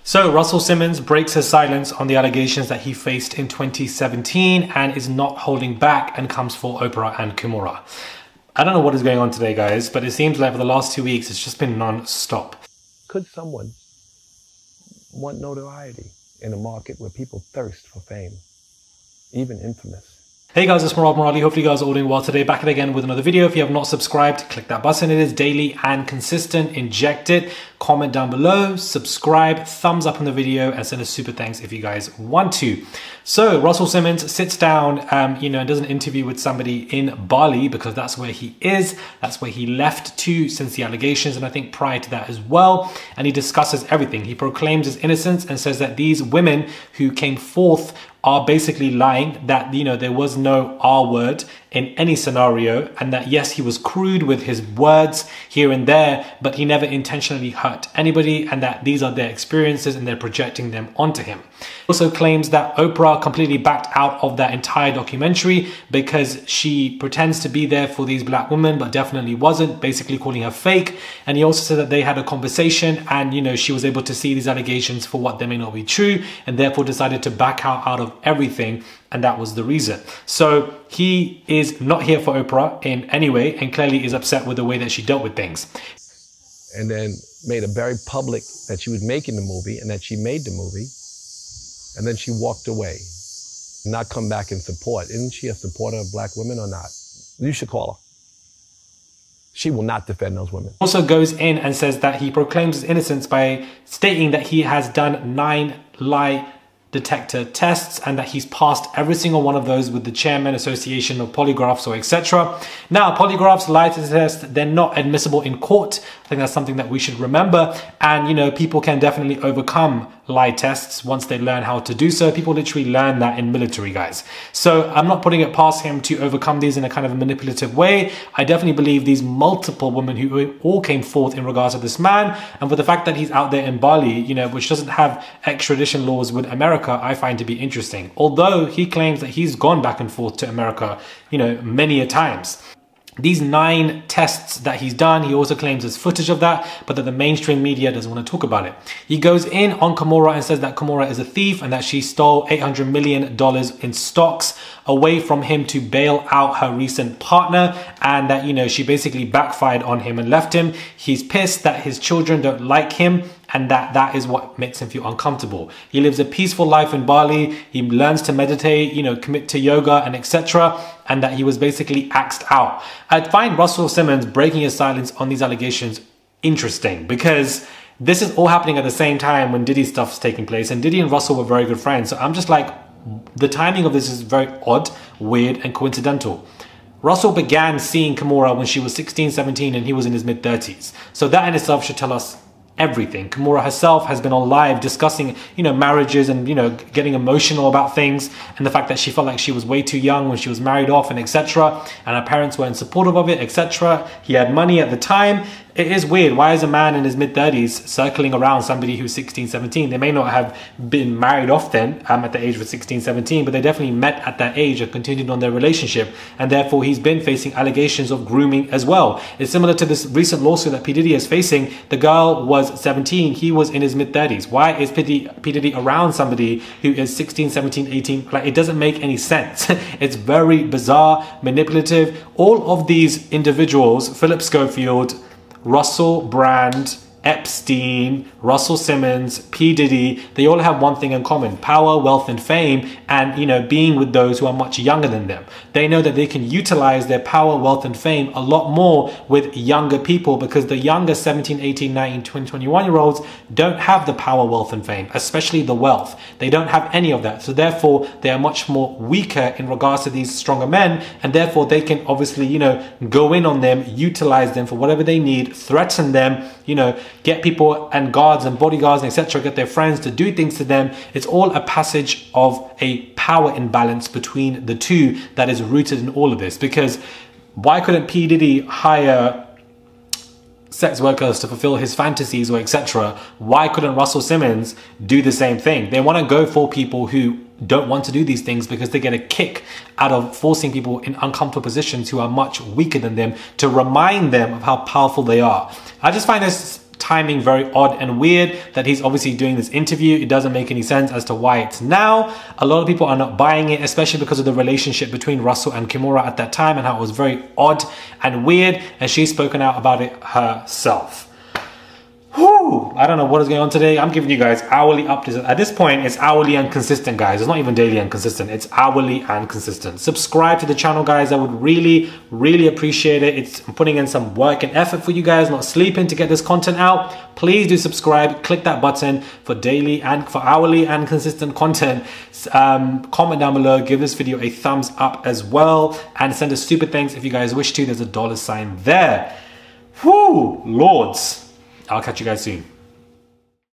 So Russell Simmons breaks his silence on the allegations that he faced in 2017 and is not holding back and comes for Oprah and Kimora. I don't know what is going on today, guys, but it seems like for the last 2 weeks, it's just been non-stop. Could someone want notoriety in a market where people thirst for fame, even infamous? Hey guys, it's Morali. Hopefully you guys are all doing well today. Back again with another video. If you have not subscribed, click that button. It is daily and consistent. Inject it. Comment down below, subscribe, thumbs up on the video, and send a super thanks if you guys want to. So Russell Simmons sits down, and does an interview with somebody in Bali because that's where he is. That's where he left to since the allegations, and I think prior to that as well. And he discusses everything. He proclaims his innocence and says that these women who came forth are basically lying, that there was no R word in any scenario, and that yes, he was crude with his words here and there, but he never intentionally hurt anybody, and that these are their experiences and they're projecting them onto him. He also claims that Oprah completely backed out of that entire documentary because she pretends to be there for these black women but definitely wasn't, basically calling her fake. And he also said that they had a conversation and she was able to see these allegations for what they may not be true, and therefore decided to back out of everything, and that was the reason. So he is not here for Oprah in any way, and clearly is upset with the way that she dealt with things. And then made it very public that she was making the movie and that she made the movie, and then she walked away, not come back and support. Isn't she a supporter of black women or not? You should call her. She will not defend those women. Also goes in and says that he proclaims his innocence by stating that he has done 9 lie detector tests and that he's passed every single one of those with the Chairman Association of Polygraphs or etc. Now, polygraphs, lie detector tests, they're not admissible in court. I think that's something that we should remember. And people can definitely overcome lie tests once they learn how to do so. People literally learn that in military, guys. So I'm not putting it past him to overcome these in a kind of a manipulative way. I definitely believe these multiple women who all came forth in regards to this man, and for the fact that he's out there in Bali, which doesn't have extradition laws with America, I find to be interesting. Although he claims that he's gone back and forth to America, many a times. These 9 tests that he's done, he also claims there's footage of that, but that the mainstream media doesn't want to talk about it. He goes in on Kimora and says that Kimora is a thief and that she stole $800 million in stocks away from him to bail out her recent partner, and that, she basically backfired on him and left him. He's pissed that his children don't like him, and that is what makes him feel uncomfortable. He lives a peaceful life in Bali. He learns to meditate, commit to yoga and etc. And that he was basically axed out. I find Russell Simmons breaking his silence on these allegations interesting because this is all happening at the same time when Diddy stuff's taking place, and Diddy and Russell were very good friends. So I'm just like, the timing of this is very odd, weird, and coincidental. Russell began seeing Kimora when she was 16, 17, and he was in his mid-30s. So that in itself should tell us everything. Kimora herself has been on live discussing, marriages and, getting emotional about things, and the fact that she felt like she was way too young when she was married off and etc. And her parents weren't supportive of it, etc. He had money at the time. It is weird. Why is a man in his mid-30s circling around somebody who's 16, 17? They may not have been married off then at the age of 16, 17, but they definitely met at that age and continued on their relationship. And therefore, he's been facing allegations of grooming as well. It's similar to this recent lawsuit that P. Diddy is facing. The girl was 17. He was in his mid-30s. Why is P. Diddy around somebody who is 16, 17, 18? Like, it doesn't make any sense. It's very bizarre, manipulative. All of these individuals, Philip Schofield, Russell Brand, Epstein, Russell Simmons, P. Diddy, they all have one thing in common: power, wealth, and fame, and being with those who are much younger than them. They know that they can utilize their power, wealth, and fame a lot more with younger people, because the younger 17, 18, 19, 20, 21-year-olds don't have the power, wealth, and fame, especially the wealth. They don't have any of that. So therefore, they are much more weaker in regards to these stronger men, and therefore they can obviously, go in on them, utilize them for whatever they need, threaten them, get people and guards and bodyguards and etc., get their friends to do things to them. It's all a passage of a power imbalance between the two that is rooted in all of this. Because why couldn't P. Diddy hire sex workers to fulfill his fantasies or etc.? Why couldn't Russell Simmons do the same thing? They want to go for people who don't want to do these things because they get a kick out of forcing people in uncomfortable positions who are much weaker than them, to remind them of how powerful they are. I just find this timing very odd and weird that he's obviously doing this interview. It doesn't make any sense as to why it's now. A lot of people are not buying it, especially because of the relationship between Russell and Kimora at that time and how it was very odd and weird, and she's spoken out about it herself. Whew, I don't know what is going on today. I'm giving you guys hourly updates. At this point, it's hourly and consistent, guys. It's not even daily and consistent. It's hourly and consistent. Subscribe to the channel, guys. I would really, really appreciate it. I'm putting in some work and effort for you guys, not sleeping to get this content out. Please do subscribe. Click that button for daily and for hourly and consistent content. Comment down below. Give this video a thumbs up as well. And send us super thanks if you guys wish to. There's a $ sign there. Whew, lords. I'll catch you guys soon.